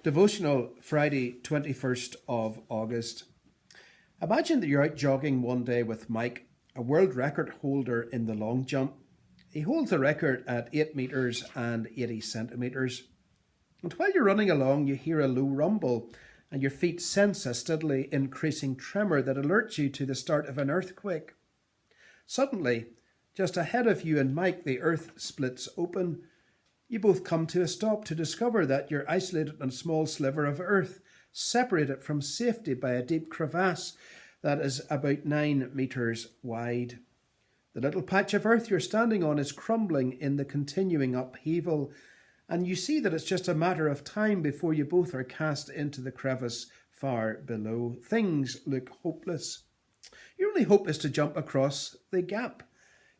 Devotional, Friday, 21st of August. Imagine that you're out jogging one day with Mike, a world record holder in the long jump. He holds the record at 8 metres and 80 centimetres. And while you're running along, you hear a low rumble and your feet sense a steadily increasing tremor that alerts you to the start of an earthquake. Suddenly, just ahead of you and Mike, the earth splits open. You both come to a stop to discover that you're isolated on a small sliver of earth, separated from safety by a deep crevasse that is about 9 metres wide. The little patch of earth you're standing on is crumbling in the continuing upheaval, and you see that it's just a matter of time before you both are cast into the crevice far below. Things look hopeless. Your only hope is to jump across the gap.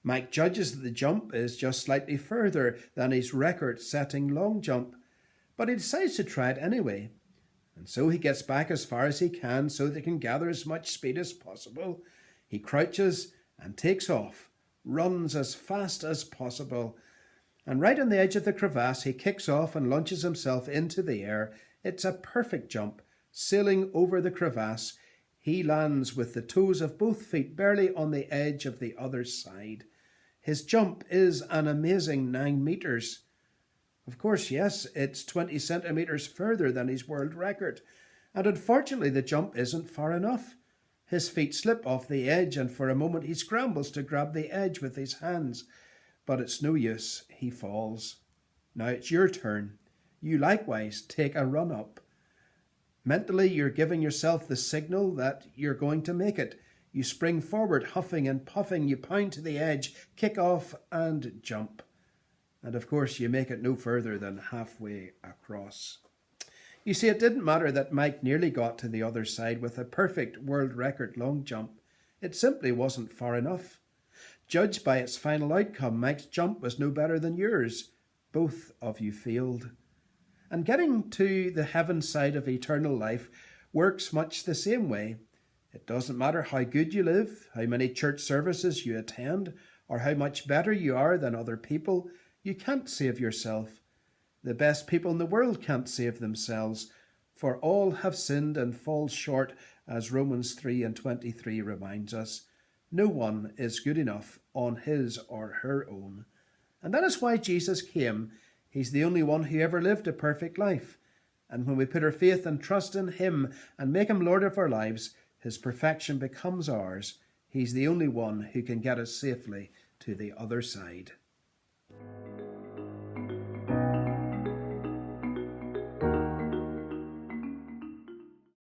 Mike judges that the jump is just slightly further than his record-setting long jump, but he decides to try it anyway. And so he gets back as far as he can so that he can gather as much speed as possible. He crouches and takes off, runs as fast as possible, and right on the edge of the crevasse he kicks off and launches himself into the air. It's a perfect jump. Sailing over the crevasse, he lands with the toes of both feet barely on the edge of the other side. His jump is an amazing 9 metres. Of course, yes, it's 20 centimetres further than his world record. And unfortunately, the jump isn't far enough. His feet slip off the edge, and for a moment he scrambles to grab the edge with his hands. But it's no use. He falls. Now it's your turn. You likewise take a run up. Mentally, you're giving yourself the signal that you're going to make it. You spring forward, huffing and puffing. You pound to the edge, kick off and jump. And of course, you make it no further than halfway across. You see, it didn't matter that Mike nearly got to the other side with a perfect world record long jump. It simply wasn't far enough. Judged by its final outcome, Mike's jump was no better than yours. Both of you failed. And getting to the heaven side of eternal life works much the same way. It doesn't matter how good you live, how many church services you attend, or how much better you are than other people. You can't save yourself. The best people in the world can't save themselves, for all have sinned and fall short, as Romans 3:23 reminds us. No one is good enough on his or her own. And that is why Jesus came. He's the only one who ever lived a perfect life. And when we put our faith and trust in him and make him Lord of our lives, his perfection becomes ours. He's the only one who can get us safely to the other side.